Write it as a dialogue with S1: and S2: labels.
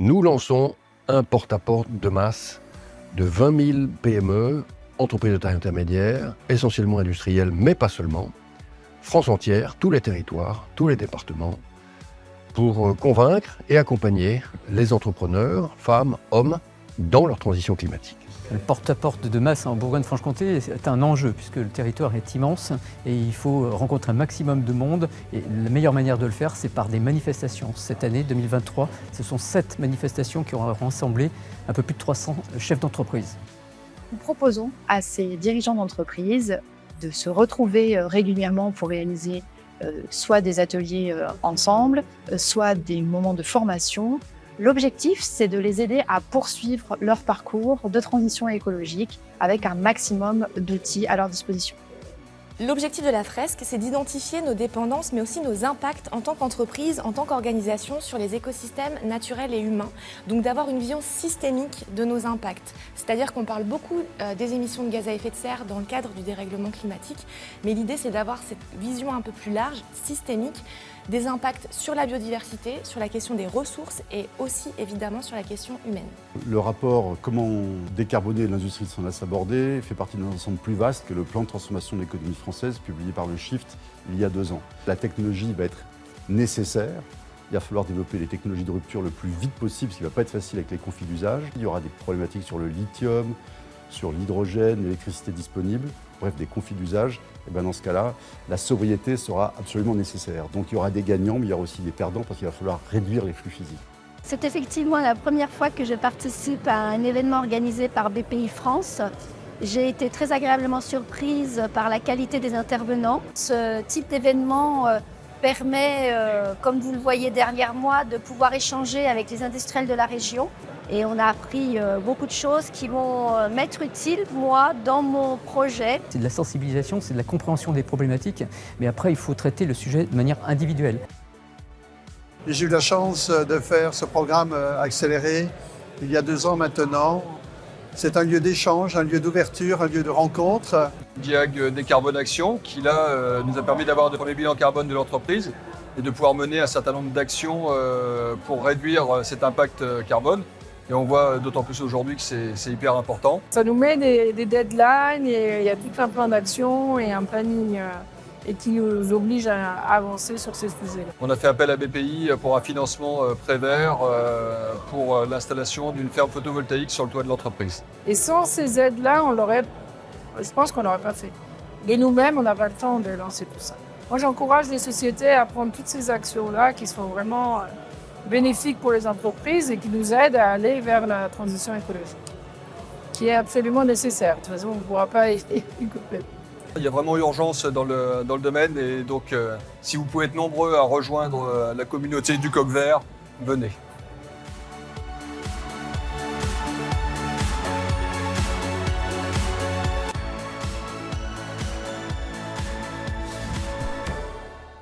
S1: Nous lançons un porte-à-porte de masse de 20 000 PME, entreprises de taille intermédiaire, essentiellement industrielles, mais pas seulement, France entière, tous les territoires, tous les départements, pour convaincre et accompagner les entrepreneurs, femmes, hommes, dans leur transition climatique.
S2: Le porte-à-porte de masse en Bourgogne-Franche-Comté est un enjeu puisque le territoire est immense et il faut rencontrer un maximum de monde. Et la meilleure manière de le faire, c'est par des manifestations. Cette année, 2023, ce sont 7 manifestations qui auront rassemblé un peu plus de 300 chefs d'entreprise.
S3: Nous proposons à ces dirigeants d'entreprise de se retrouver régulièrement pour réaliser soit des ateliers ensemble, soit des moments de formation. L'objectif, c'est de les aider à poursuivre leur parcours de transition écologique avec un maximum d'outils à leur disposition.
S4: L'objectif de la fresque, c'est d'identifier nos dépendances, mais aussi nos impacts en tant qu'entreprise, en tant qu'organisation sur les écosystèmes naturels et humains. Donc d'avoir une vision systémique de nos impacts. C'est-à-dire qu'on parle beaucoup des émissions de gaz à effet de serre dans le cadre du dérèglement climatique, mais l'idée c'est d'avoir cette vision un peu plus large, systémique, des impacts sur la biodiversité, sur la question des ressources et aussi évidemment sur la question humaine.
S5: Le rapport Comment décarboner l'industrie sans la saborder fait partie d'un ensemble plus vaste que le plan de transformation de l'économie française publié par le Shift il y a 2 ans. La technologie va être nécessaire. Il va falloir développer les technologies de rupture le plus vite possible, ce qui ne va pas être facile avec les conflits d'usage. Il y aura des problématiques sur le lithium, sur l'hydrogène, l'électricité disponible, bref des conflits d'usage. Et bien dans ce cas-là, la sobriété sera absolument nécessaire. Donc il y aura des gagnants, mais il y aura aussi des perdants parce qu'il va falloir réduire les flux physiques.
S6: C'est effectivement la première fois que je participe à un événement organisé par BPI France. J'ai été très agréablement surprise par la qualité des intervenants. Ce type d'événement permet, comme vous le voyez derrière moi, de pouvoir échanger avec les industriels de la région. Et on a appris beaucoup de choses qui vont m'être utiles, moi, dans mon projet.
S2: C'est de la sensibilisation, c'est de la compréhension des problématiques, mais après, il faut traiter le sujet de manière individuelle.
S7: J'ai eu la chance de faire ce programme accéléré il y a 2 ans maintenant. C'est un lieu d'échange, un lieu d'ouverture, un lieu de rencontre.
S8: Diag Décarbonation qui là nous a permis d'avoir le bilan carbone de l'entreprise et de pouvoir mener un certain nombre d'actions pour réduire cet impact carbone. Et on voit d'autant plus aujourd'hui que c'est hyper important.
S9: Ça nous met des deadlines et il y a tout un plan d'action et un planning et qui nous oblige à avancer sur ces sujets.
S8: On a fait appel à BPI pour un financement Prévert pour l'installation d'une ferme photovoltaïque sur le toit de l'entreprise.
S9: Et sans ces aides-là, je pense qu'on l'aurait pas fait. Et nous-mêmes, on n'a pas le temps de lancer tout ça. Moi, j'encourage les sociétés à prendre toutes ces actions-là qui sont vraiment bénéfiques pour les entreprises et qui nous aident à aller vers la transition écologique, qui est absolument nécessaire. De toute façon, on ne pourra pas y couper.
S8: Il y a vraiment urgence dans le domaine et donc si vous pouvez être nombreux à rejoindre la communauté du Coq Vert, venez.